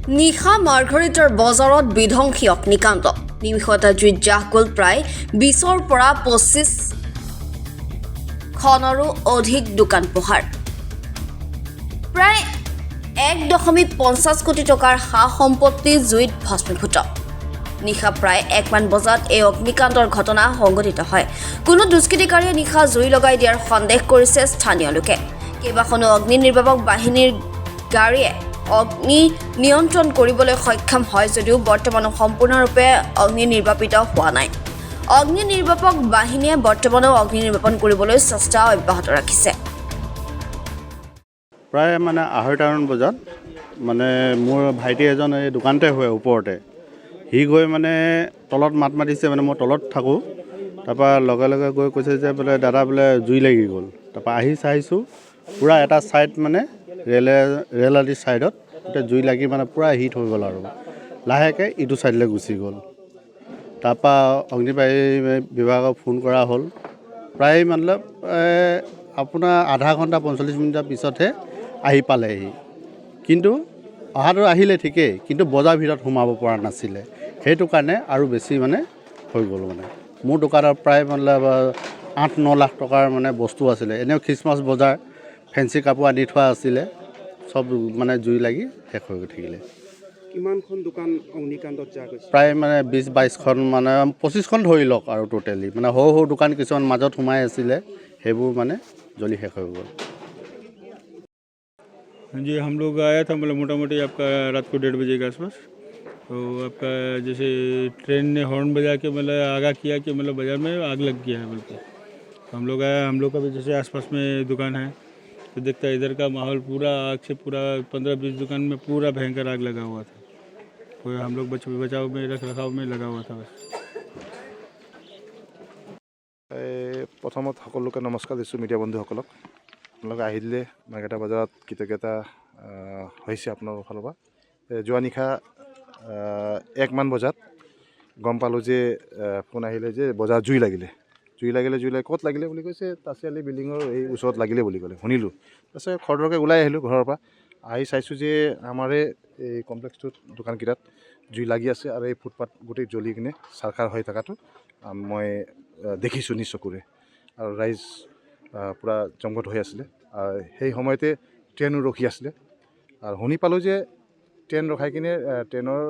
নিশা মাৰ্ঘৰিটাৰ বজাৰত বিধ্বংসী অগ্নিকাণ্ড নিমিষতে জুইত জাহ গ'ল প্ৰায় 20ৰ পৰা 25খনৰো অধিক দোকান পোহাৰ প্ৰায় 1.50 কোটি টকাৰ সা সম্পত্তি জুইত ভস্মীভূত নিশা প্ৰায় 1 মান বজাত এই অগ্নিকাণ্ডৰ ঘটনা সংঘটিত হয় কোনো দুষ্কৃতিকাৰীয়ে নিশা জুই লগাই দিয়াৰ সন্দেহ কৰিছে স্থানীয় লোকে কেইবাখনো অগ্নি নিৰ্বাপক বাহিনীৰ গাড়ীয়ে অগ্নি নিয়ন্ত্ৰণ কৰিবলৈ সক্ষম হয় যদিও বৰ্তমান সম্পূৰ্ণৰূপে অগ্নি নিৰ্বাপিত হোৱা নাই অগ্নি নিৰ্বাপক বাহিনীয়ে বৰ্তমানো অগ্নি নিৰ্বাপন কৰিবলৈ চেষ্টা অব্যাহত ৰাখিছে প্ৰায় মানে 2:30 বজাত মানে মোৰ ভাইটি এজন এই দোকানতে হয় ওপৰতে সি গৈ মানে তলত মাত মাতিছে মানে মই তলত থাকোঁ তাৰপৰা লগে লগে গৈ কৈছে যে বোলে দাদা বোলে জুই লাগি গ'ল তাৰপৰা আহি চাইছোঁ পূৰা এটা ছাইড মানে ৰেল আলিৰ ছাইডত গোটেই জুই লাগি মানে পূৰা হিট হৈ গ'ল আৰু লাহেকৈ ইটো ছাইডলৈ গুচি গ'ল তাৰপৰা অগ্নিবাহী বিভাগক ফোন কৰা হ'ল প্ৰায় মানে আপোনাৰ আধা ঘণ্টা 45 মিনিটৰ পিছতহে আহি পালেহি কিন্তু অহাটো আহিলে ঠিকেই কিন্তু বজাৰ ভিতৰত সোমাব পৰা নাছিলে সেইটো কাৰণে আৰু বেছি মানে হৈ গ'ল মানে মোৰ দোকানত প্ৰায় মানে 8-9 লাখ টকাৰ মানে বস্তু আছিলে এনেও খ্ৰীষ্টমাছ বজাৰ ফেঞ্চি কাপোৰ আনি থোৱা আছিলে সব মানে জুই লাগি শেষ হৈ থাকিলে কিমানখন দোকান অগ্নিকাণ্ডত যা গৈছে প্ৰায় মানে 20-22খন মানে 25খন ধৰি লওক আৰু টোটেলি মানে সৰু সৰু দোকান কিছুমান মাজত সোমাই আছিলে সেইবোৰ মানে জ্বলি শেষ হৈ গ'ল जी हम लोग आया था मतलब मोटा मोटी आपका रात को 1:30 बजे के आसपास तो आपका जैसे ट्रेन ने हॉर्न बजा के मतलब आगाह किया कि मतलब बाज़ार में आग लग गया है बोलते तो हम लोग आया हम लोग का भी जैसे आसपास में दुकान है तो देखता इधर का माहौल पूरा आग से पूरा 15-20 दुकान में पूरा भयंकर आग लगा हुआ था कोई हम लोग बचाव में रख रखाव में लगा हुआ था बस প্ৰথমত সকলোকে নমস্কাৰ দিছোঁ মিডিয়া বন্ধুসকলক আপোনালোকে আহিলে মাৰ্ঘেৰিটা বজাৰত কৃতজ্ঞতা হৈছে আপোনালোকৰ ফালৰ পৰা যোৱা নিশা 1 মান বজাত গম পালোঁ যে ফোন আহিলে যে বজাৰ জুই লাগিলে ক'ত লাগিলে বুলি কৈছে তাচিয়ালি বিল্ডিঙৰ এই ওচৰত লাগিলে বুলি ক'লে শুনিলোঁ তাৰপিছত খৰধৰকৈ ওলাই আহিলোঁ ঘৰৰ পৰা আহি চাইছোঁ যে আমাৰে এই কমপ্লেক্সটোত দোকানকেইটাত জুই লাগি আছে আৰু এই ফুটপাথ গোটেই জ্বলি কিনে চাৰখাৰ হৈ থকাটো মই দেখিছোঁ নিজ চকুৰে আৰু ৰাইজ পূৰা জমঘট হৈ আছিলে আৰু সেই সময়তে ট্ৰেইনো ৰখি আছিলে আৰু শুনি পালোঁ যে ট্ৰেইন ৰখাই কিনে ট্ৰেইনৰ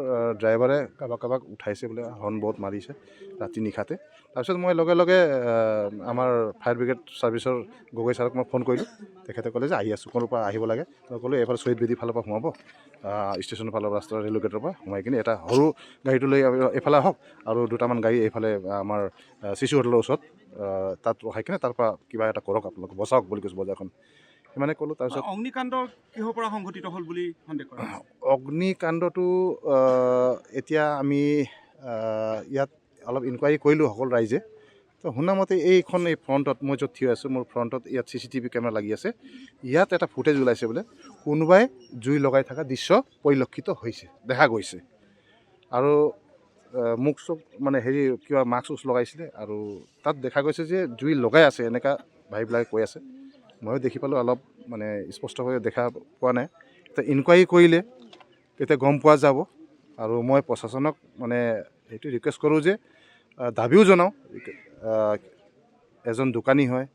ড্ৰাইভাৰে কাৰোবাক উঠাইছে বোলে হৰ্ণ বহুত মাৰিছে ৰাতি নিশাতে তাৰপিছত মই লগে লগে আমাৰ ফায়াৰ ব্ৰিগেড ছাৰ্ভিচৰ গগৈ ছাৰক মই ফোন কৰিলোঁ তেখেতে ক'লে যে আহি আছোঁ ক'ৰ পৰা আহিব লাগে মই ক'লোঁ এইফালে শ্বহীদ বেদীৰ ফালৰ পৰা সোমাব ষ্টেচনৰ ফালৰ ৰাস্তাৰ ৰেলৱে গেটৰ পৰা সোমাই কিনে এটা সৰু গাড়ীটো লৈ এইফালে আহক আৰু দুটামান গাড়ী এইফালে আমাৰ চিচু হোটেলৰ ওচৰত তাত ৰখাই কিনে তাৰপৰা কিবা এটা কৰক আপোনালোক বচাওক বুলি কৈছোঁ বজাৰখন সিমানে ক'লোঁ তাৰপিছত অগ্নিকাণ্ড কিহৰ পৰা সংঘটিত হ'ল বুলি সন্দেহ কৰা অগ্নিকাণ্ডটো এতিয়া আমি ইয়াত অলপ ইনকুৱাৰী কৰিলোঁ সকলো ৰাইজে তো শুনামতে এই ফ্ৰণ্টত মই য'ত থিয় আছোঁ মোৰ ফ্ৰণ্টত ইয়াত CCTV কেমেৰা লাগি আছে ইয়াত এটা ফুটেজ ওলাইছে বোলে কোনোবাই জুই লগাই থকা দৃশ্য পৰিলক্ষিত হৈছে দেখা গৈছে আৰু মুখ চুখ মানে কিবা মাস্ক লগাইছিলে আৰু তাত দেখা গৈছে যে জুই লগাই আছে এনেকুৱা ভাইবিলাক কৈ আছে ময়ো দেখি পালোঁ অলপ মানে স্পষ্টভাৱে দেখা পোৱা নাই এতিয়া ইনকুৱাৰী কৰিলে তেতিয়া গম পোৱা যাব আৰু মই প্ৰশাসনক মানে এইটো ৰিকুৱেষ্ট কৰোঁ যে দাবীও জনাওঁ এজন দোকানী হয়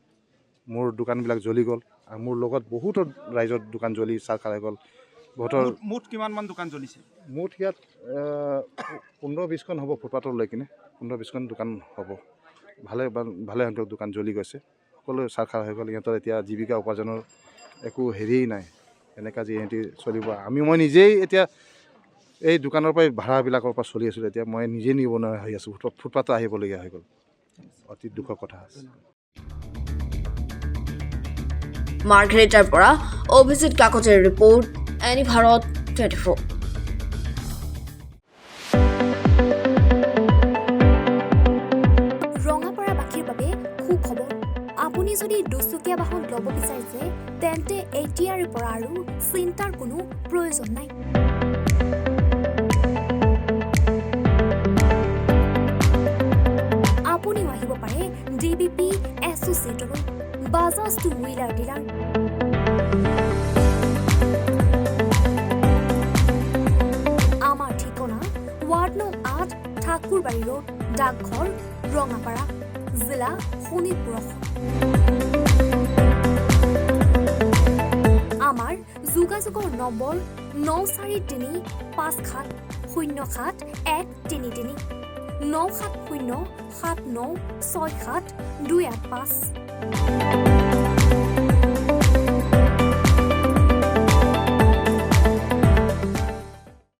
মোৰ দোকানবিলাক জ্বলি গ'ল আৰু মোৰ লগত বহুতো ৰাইজৰ দোকান জ্বলি চাৰখাৰ হৈ গ'ল বহুতৰ মুঠ কিমানমান দোকান জ্বলিছে মুঠ ইয়াত 15-20খন হ'ব ফুটপাথৰ লৈ কিনে 15-20খন দোকান হ'ব ভালে সংখ্যক দোকান জ্বলি গৈছে সকলো চাৰখাৰ হৈ গ'ল সিহঁতৰ এতিয়া জীৱিকা উপাৰ্জনৰ একো হেৰিয়েই নাই এনেকুৱা যে সিহঁতি চলিব মই নিজেই এতিয়া এই দোকানৰ পৰাই ভাড়াবিলাকৰ পৰা চলি আছিলোঁ এতিয়া মই নিজেই নিব নোৱাৰা হৈ আছোঁ ফুটপাথত আহিবলগীয়া হৈ গ'ল অতি দুখৰ কথা আছে মাৰ্ঘেৰিটাৰ পৰা অভিজিত কাকতিৰ ৰিপৰ্ট এনি ভাৰত 24 ৰঙাপাৰাবাসীৰ বাবে সুখবৰ আপুনি যদি দুচকীয়া বাহন ল'ব বিচাৰিছে তেন্তে এতিয়াৰে পৰা আৰু চিন্তাৰ কোনো প্ৰয়োজন নাই আপুনিও আহিব পাৰে DBP এছ'চিয়েটৰ বাজাজ টু হুইলাৰ ডিলাৰ বেপাৰী ৰোড ডাকঘৰ ৰঙাপাৰা জিলা শোণিতপুৰ আমাৰ যোগাযোগৰ নম্বৰ 9435707133 9707967285285